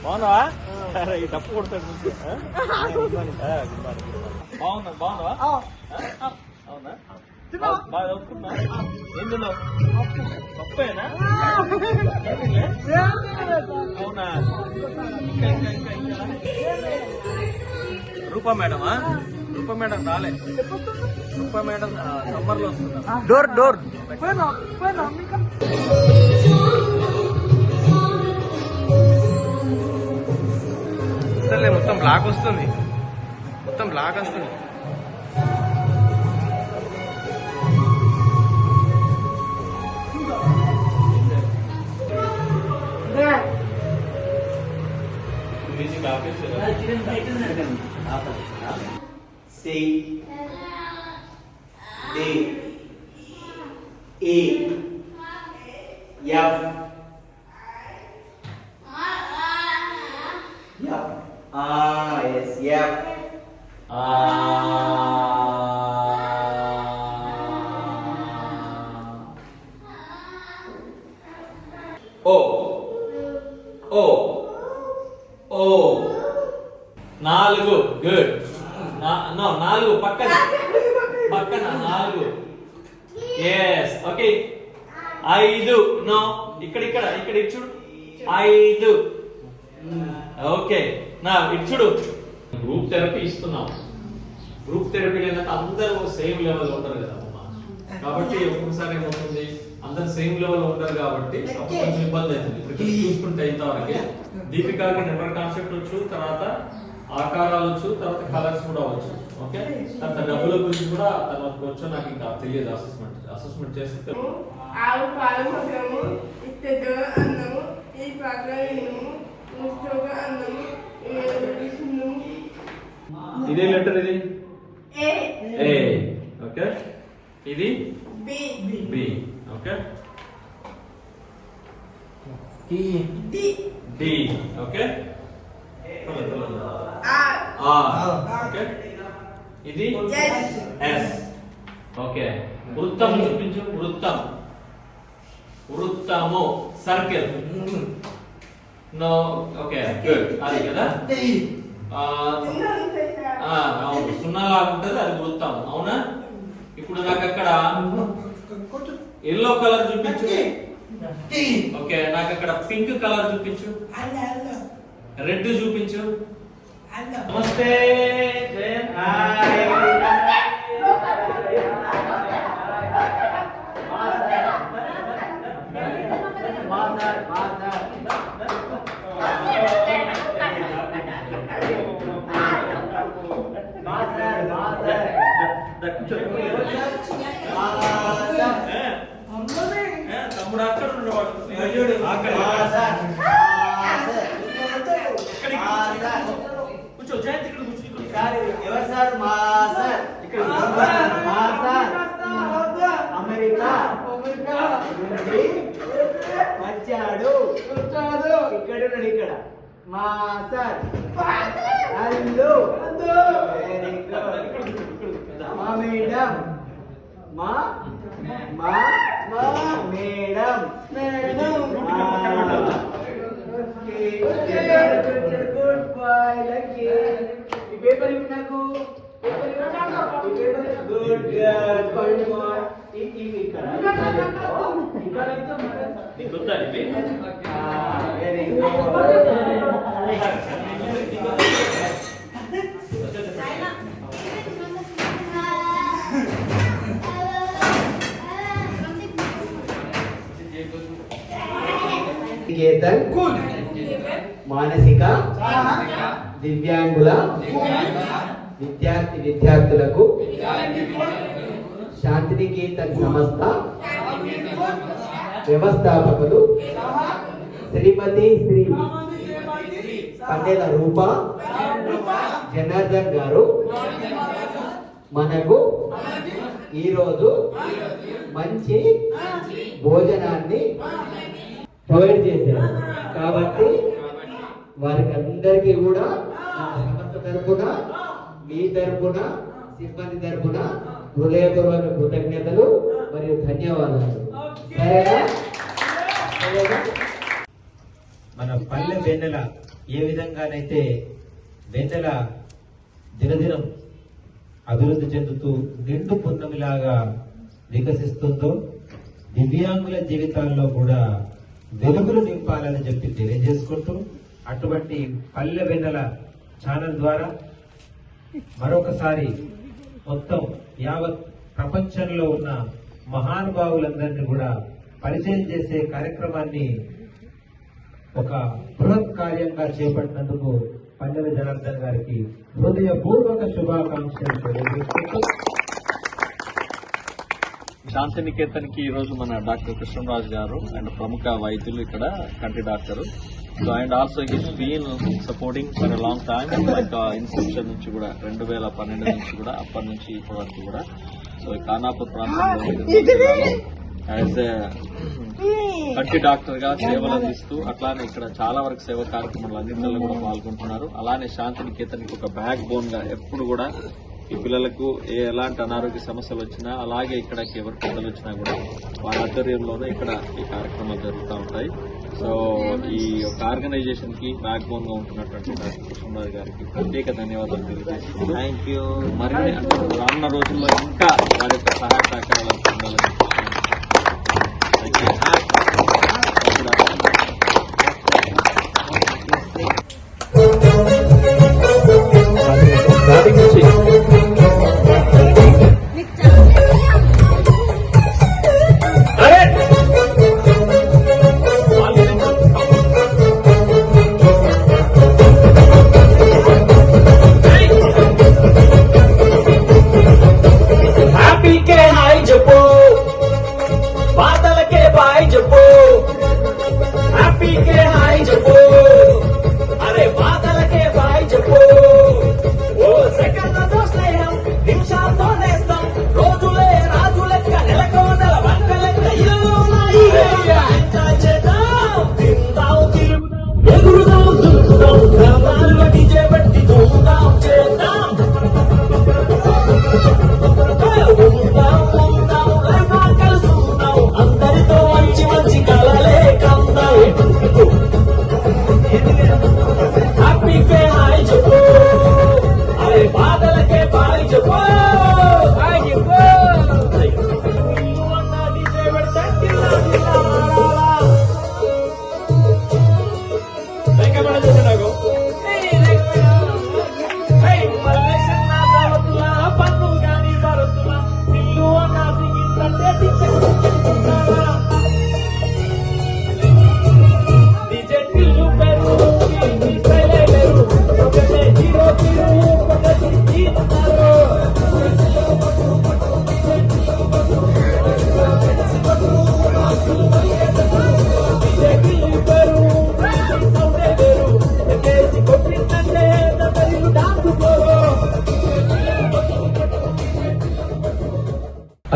బాగున్నావా? ఈ తప్పు కొడతాడు బాగున్నా. బాగున్నావా? అవునా? బాగా చదువుకున్నా? ఏం తిన్నావు? పప్పేనా? అవునా? రూపా మేడమా? రూపా మేడం రాలే. రూపా మేడం సమ్మర్ లో వస్తున్నారు. డోర్ డోర్ మొత్తం బ్లాక్ వస్తుంది. మొత్తం బ్లాక్ వస్తుంది. C D E F yes F O O O 4 good. నాలుగు పక్కన 4 yes ఓకే. 5 నో ఇక్కడ చూడు. 5 ఓకే. నా ఇటు చూడు. గ్రూప్ థెరపీ ఇస్తున్నాం. గ్రూప్ థెరపీ ఏంటంటే అందరూ సేమ్ లెవెల్ ఉంటారు కదా అమ్మ. కాబట్టి ఒక్కొక్కసారి ఏమవుతుంది, అందరు సేమ్ లెవెల్ ఉంటారు కాబట్టి కొంచెం ఇబ్బంది అవుతుంది. ఇప్పుడు చూసుకుంటే ఇంతవరకు దీపికాకి నెంబర్ కాన్సెప్ట్ వచ్చు, తర్వాత ఆకారాలు వచ్చు, తర్వాత కలర్స్ కూడా వచ్చు. ఓకే. తర్వాత డబ్బుల గురించి కూడా తనకు వచ్చు. నాకు ఇంకా తెలియదు. అసెస్మెంట్ చేస్తే ఆవు పాలు పక్కము ఇత్తతో అన్నము ఈ పక్కన విన్నము ముస్తోగా అన్నము ఇదే లెటర్. ఇది ఏ ఓకే. ఇది B B okay. D okay. Okay. ఇది ఎస్ ఓకే. వృత్తం చూపించు. వృత్తము సర్కిల్. No okay good. అది కదా అవును, సున్నాలా ఉంటుంది అది వృత్తం. అవునా? ఇప్పుడు నాకు అక్కడ ఎల్లో కలర్ చూపించు. ఓకే. నాకు అక్కడ పింక్ కలర్ చూపించు. రెడ్ చూపించు. నమస్తే జయన్. తమ్ముడు అక్కడ ఉండేవాడు. కూర్చో జయంత్. ఇక్కడ కూర్చో. ఎవరు సార్? మా సార్. మా సార్ అమెరికా వచ్చాడు. ఇక్కడ ఉన్నాడు. ఇక్కడ మా సార్. Hello very good. మా మేడం. మా మా మా మేడం. Good boy. లక్కీ. ఈ పేపర్ ఇవ్వు నాకు. Good girl. పండు బాయ్. Very good. మానసిక దివ్యాంగుల విద్యార్థులకు శాంతినికేతన్ సంస్థ వ్యవస్థాపకులు శ్రీమతి శ్రీ పండేల రూప జనార్దన్ గారు మనకు ఈరోజు మంచి భోజనాన్ని ప్రొవైడ్ చేశారు. కాబట్టి వారికి అందరికీ కూడా సంస్థ తరపున, మీ తరపున, సిబ్బంది తరపున హృదయపూర్వక కృతజ్ఞతలు మరియు ధన్యవాదాలు. సరేనా? పల్లె వెన్నెల ఏ విధంగానైతే వెన్నెల దినదినం అభివృద్ధి చెందుతూ నిండు పున్నమిలాగా వికసిస్తుందో దివ్యాంగుల జీవితాల్లో కూడా వెలుగులు నింపాలని చెప్పి తెలియజేసుకుంటూ అటువంటి పల్లె వెన్నెల ఛానల్ ద్వారా మరొకసారి మొత్తం యావత్ ప్రపంచంలో ఉన్న మహానుభావులందరినీ కూడా పరిచయం చేసే కార్యక్రమాన్ని ఒక బృహత్ కార్యంగా చేపట్టినందుకు పల్లెల జనార్దన్ గారికి హృదయపూర్వక శుభాకాంక్షలు తెలియజేసుకుంటూ శాంతినికేతన్ కి ఈ రోజు మన డాక్టర్ కృష్ణరాజు గారు అండ్ ప్రముఖ వైద్యులు ఇక్కడ కంటి doctor. So and also his been supporting for a long time like inception నుంచి కూడా 2012 నుంచి కూడా అప్పటి నుంచి ఇప్పటి వరకు కూడా. సో ఖానాపూర్ ప్రాంతంలో యాజ్ ఏ కంటి డాక్టర్ గా సేవలు అందిస్తూ అట్లానే ఇక్కడ చాలా వరకు సేవ కార్యక్రమాలు అన్నింటిలో కూడా పాల్గొంటున్నారు. అలానే శాంతినికేతన్ కి ఒక బ్యాక్ బోన్ గా ఎప్పుడు కూడా ఈ పిల్లలకు ఎలాంటి అనారోగ్య సమస్యలు వచ్చినా అలాగే ఇక్కడికి ఎవరి పిల్లలు వచ్చినా కూడా వారి ఆధ్వర్యంలోనే ఇక్కడ ఈ కార్యక్రమాలు జరుగుతూ ఉంటాయి. సో ఈ యొక్క ఆర్గనైజేషన్ కి బ్యాక్ బోన్ గా ఉంటున్నటువంటి డాక్టర్ కృష్ణరాజు గారికి ప్రత్యేక ధన్యవాదాలు తెలియజేస్తున్నాను. Thank you. మరిన్ని రానున్న రోజుల్లో ఇంకా వారి యొక్క సహాయ సహకారాలు పొందాలని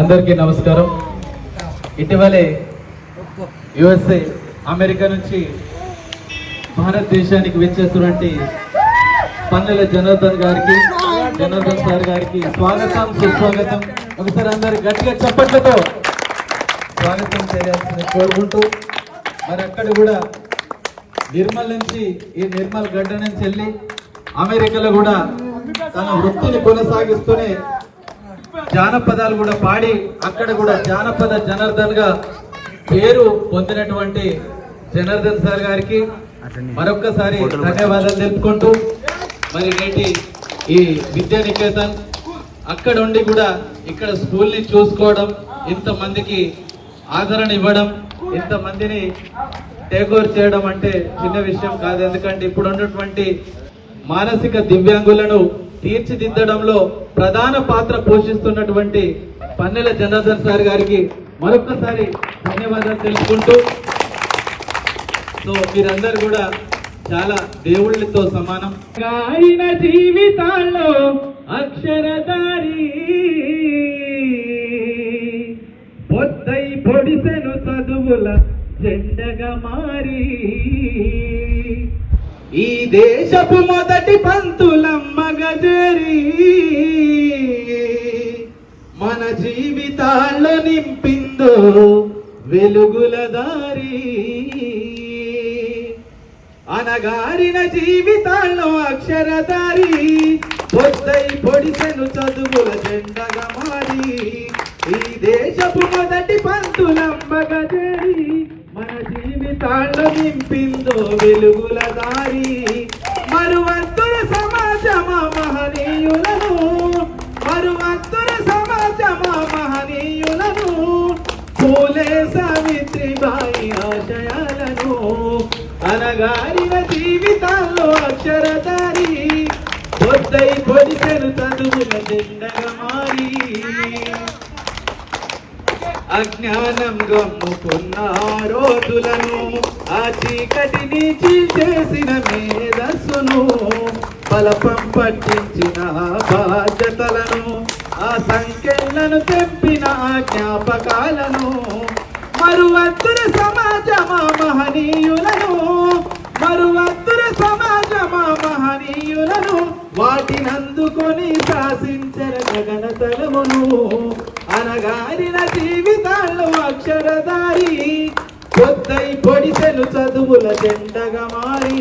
అందరికీ నమస్కారం. ఇటీవలే యుఎస్ఏ అమెరికా నుంచి భారతదేశానికి వచ్చేస్తున్నటువంటి పన్నెల జనార్దన్ సార్ గారికి స్వాగతం సుస్వాగతం. ఒకసారి అందరు గట్టిగా చప్పట్లతో స్వాగతం చేయాల్సింది కోరుకుంటూ మరి అక్కడ కూడా నిర్మల్ నుంచి ఈ నిర్మల్ గడ్డ నుంచి వెళ్ళి అమెరికాలో కూడా తన వృత్తిని కొనసాగిస్తూనే జానపదాలు కూడా పాడి అక్కడ కూడా జానపద జనార్దన్ గా పేరు పొందినటువంటి జనార్దన్ సార్ గారికి మరొక్కసారి ధన్యవాదాలు తెలుపుకుంటూ మరి నేటి ఈ విద్యానికేతన్ అక్కడ ఉండి కూడా ఇక్కడ స్కూల్ ని చూసుకోవడం, ఇంతమందికి ఆదరణ ఇవ్వడం, ఇంతమందిని టేక్ ఓవర్ చేయడం అంటే చిన్న విషయం కాదు. ఎందుకంటే ఇప్పుడు ఉన్నటువంటి మానసిక దివ్యాంగులను తీర్చిదిద్దడంలో ప్రధాన పాత్ర పోషిస్తున్నటువంటి పన్నెల జనార్దన్ సార్ గారికి మరొకసారి ధన్యవాదాలు తెలుపుకుంటూ, సో మీరందరూ కూడా చాలా దేవుళ్ళతో సమానం. ఆయన జీవితాల్లో అక్షరధారి పొద్దై పొడిసెను చదువుల జెండగా మారి ఈ దేశపు మొదటి పంతులమ్మగా చేరి మన జీవితాల్లో నింపిందో వెలుగుల దారి. అనగారిన జీవితాల్లో అక్షరధారి పొద్దై పొడిసెను చదువుల జెండగా మారి ఈ దేశపు మొదటి పంతులమ్మగా చేరి మన జీవితాల్లో నింపిందో వెలుగుల దారి మరువంతుల సమాజమా మహనీయులను మరువంతుల సమాజమా మహనీయులను పూలే సావిత్రిబాయి ఆశయాలను అనగారిన జీవితాల్లో అక్షరధారి పొద్దై పొడిసెను చదువుల జెండగా మారి అజ్ఞానం గమ్ముకున్న రోజులను ఆ చీకటిని చీల్చేసిన మేధస్సును బలపం పట్టించిన బాధ్యతలను ఆ సంఖ్యలను తెంపిన ఆ జ్ఞాపకాలను మరువత్తుల సమాజమా మహనీయులను మరువత్తుల సమాజమా మహనీయులను వాటినందుకొని శాసించర గగనతలమును అనగారిన జీవితాల్లో అక్షరధారి పొద్దై పొడిసెను చదువుల జెండగా మారి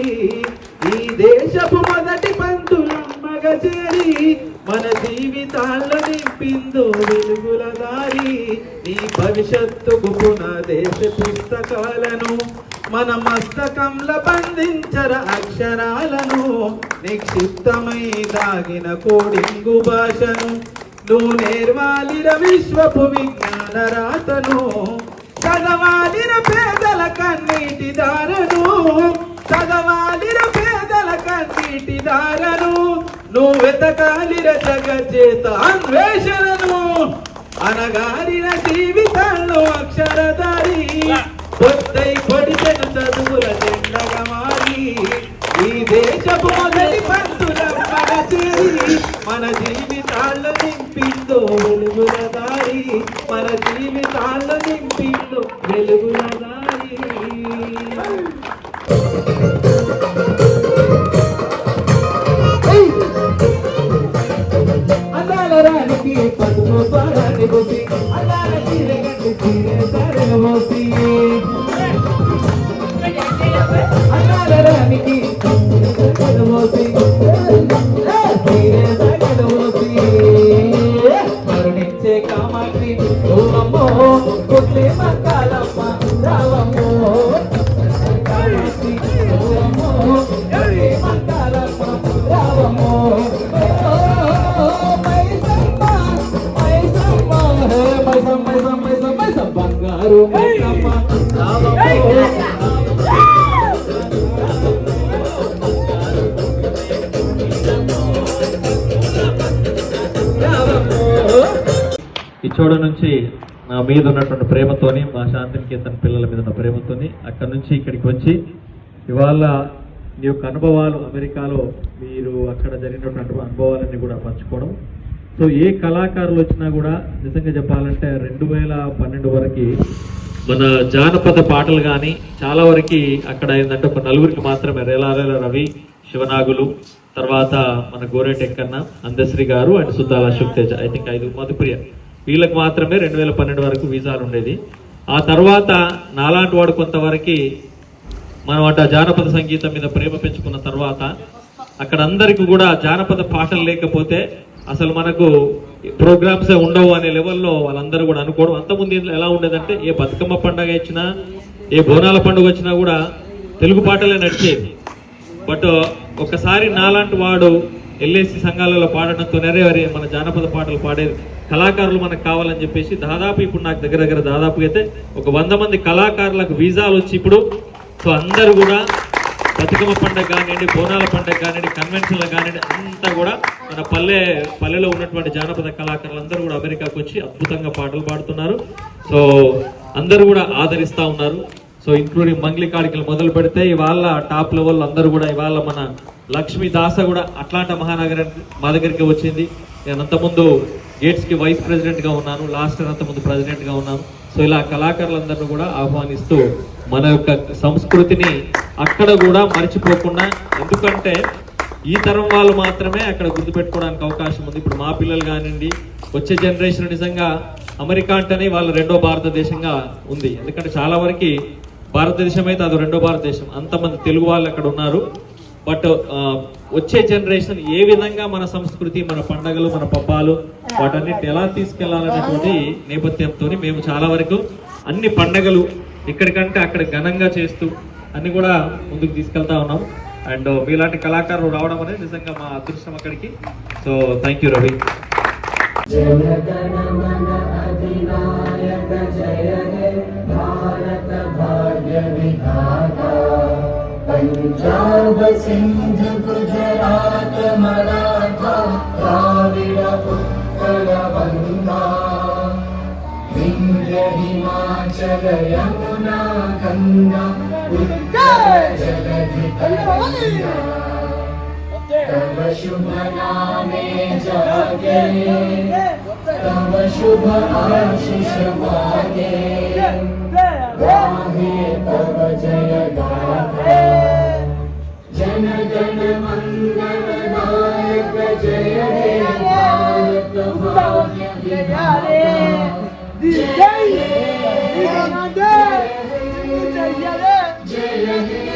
ఈ దేశపు మొదటి పంతులమ్మగా చేరి మన జీవితాల్లో నింపిందో వెలుగుల దారి నీ భవిష్యత్తుకు పునాదేశ పుస్తకాలను మన మస్తకంలో బంధించర అక్షరాలను నిక్షిప్తమై దాగిన కోడింగు భాషను నువ్వు నేర్వాలిర విశ్వపు విజ్ఞాన రాతను చదవాలిర పేదల కన్నీటి దారను చదవాలిర పేదల కన్నీటి దారను నువ్వు వెతకాలిర జగజ్జేత అన్వేషణను అనగారిన జీవితాల్లో అక్షరధారి పొద్దై పొడిసెను చదువుల జెండగా మారి ఈ దేశపు మొదటి పంతులమ్మగా చేరి మన జీవితాల్లో నింపిందో వెలుగుల దారి మన జీవితాల్లో నింపిందో వెలుగుల దారి అన్నాల రానికి పదును పాడాన్ని పోసి అన్నాల చీరగంటి చీరే సరగ మోసి అన్నాల రానికి పదును మోసి చీరే సరగ మోసి కరుణించే కామాక్షి ఓమమ్మో కొట్లే మక్కాలమ్మ రావమ్మో కామాక్షి ఓమమ్మో కొట్లే మక్కాలమ్మ రావమ్మో బంగారు ఈ చోట నుంచి నా మీద ఉన్నటువంటి ప్రేమతోని మా శాంతినికేతన్ పిల్లల మీద ఉన్న ప్రేమతోని అక్కడి నుంచి ఇక్కడికి వచ్చి ఇవాళ మీ యొక్క అనుభవాలు అమెరికాలో మీరు అక్కడ జరిగినటువంటి అనుభవాలన్నీ కూడా పంచుకోవడం. సో ఏ కళాకారులు వచ్చినా కూడా నిజంగా చెప్పాలంటే 2012 వరకు మన జానపద పాటలు కానీ చాలా వరకు అక్కడ ఏంటంటే ఒక నలుగురికి మాత్రమే రేలారేల రవి, శివనాగులు, తర్వాత మన గోరెంట్ ఎక్కన్న, అందశ్రీ గారు and Suddala Ashok Teja, I think 5 Madhupriya, వీళ్ళకి మాత్రమే 2012 వరకు వీసాలు ఉండేది. ఆ తర్వాత నాలాంటి వాడు కొంతవరకు మనం అట జానపద సంగీతం మీద ప్రేమ పెంచుకున్న తర్వాత అక్కడ అందరికీ కూడా జానపద పాటలు లేకపోతే అసలు మనకు ప్రోగ్రామ్సే ఉండవు అనే లెవెల్లో వాళ్ళందరూ కూడా అనుకోవడం. అంతకుముందు ఎలా ఉండేదంటే ఏ బతుకమ్మ పండుగ ఇచ్చినా ఏ బోనాల పండుగ వచ్చినా కూడా తెలుగు పాటలే నడిచేది. బట్ ఒకసారి నాలాంటి వాడు ఎల్ఏసి సంఘాలలో పాడడంతో నెరవేరి మన జానపద పాటలు పాడే కళాకారులు మనకు కావాలని చెప్పేసి దాదాపు ఇప్పుడు నాకు దగ్గర దాదాపు అయితే ఒక 100 మంది కళాకారులకు వీసాలు వచ్చి ఇప్పుడు సో అందరూ కూడా బతుకమ్మ పండుగ కానివ్వండి, బోనాల పండుగ కానివ్వండి, కన్వెన్షన్లు కానివ్వండి, అంతా కూడా మన పల్లెలో ఉన్నటువంటి జానపద కళాకారులు అందరూ కూడా అమెరికాకు వచ్చి అద్భుతంగా పాటలు పాడుతున్నారు. సో అందరూ కూడా ఆదరిస్తూ ఉన్నారు. సో ఇంక్లూడింగ్ మంగ్లికాడికలు మొదలు పెడితే ఇవాళ టాప్ లెవెల్ అందరూ కూడా ఇవాళ మన లక్ష్మీ దాస కూడా అట్లాంటా మహానగరానికి మా దగ్గరికి వచ్చింది. నేను అంతకుముందు గేట్స్కి వైస్ ప్రెసిడెంట్గా ఉన్నాను, లాస్ట్ అంతకుముందు ప్రెసిడెంట్గా ఉన్నాను. సో ఇలా కళాకారులందరినీ కూడా ఆహ్వానిస్తూ మన యొక్క సంస్కృతిని అక్కడ కూడా మర్చిపోకుండా, ఎందుకంటే ఈ తరం వాళ్ళు మాత్రమే అక్కడ గుర్తుపెట్టుకోవడానికి అవకాశం ఉంది. ఇప్పుడు మా పిల్లలు కానివ్వండి, వచ్చే జనరేషన్ నిజంగా అమెరికా అంటేనే వాళ్ళ రెండో భారతదేశంగా ఉంది. ఎందుకంటే చాలా వరకు భారతదేశం అయితే అది రెండో భారతదేశం, అంతమంది తెలుగు వాళ్ళు అక్కడ ఉన్నారు. బట్ వచ్చే జనరేషన్ ఏ విధంగా మన సంస్కృతి, మన పండగలు, మన పబ్బాలు వాటన్నిటి ఎలా తీసుకెళ్లాలనేటువంటి నేపథ్యంతో మేము చాలా వరకు అన్ని పండగలు ఇక్కడికంటే అక్కడ ఘనంగా చేస్తూ అన్ని కూడా ముందుకు తీసుకెళ్తా ఉన్నాం. అండ్ మీలాంటి కళాకారులు రావడం అనేది నిజంగా మా అదృష్టం అక్కడికి. So thank you Ravi. Punjab Sindh Gujarat Maratha Dravida Utkal Banga Vindhya Himachal Yamuna Ganga उत्कल जलधि तरंगा तव शुभ नामे जागे तव शुभ आशीष मागे गाहे तव जय गाथा जन गण मंगल नायक जय हे भारत भाग्य विधाता जय हे जय हे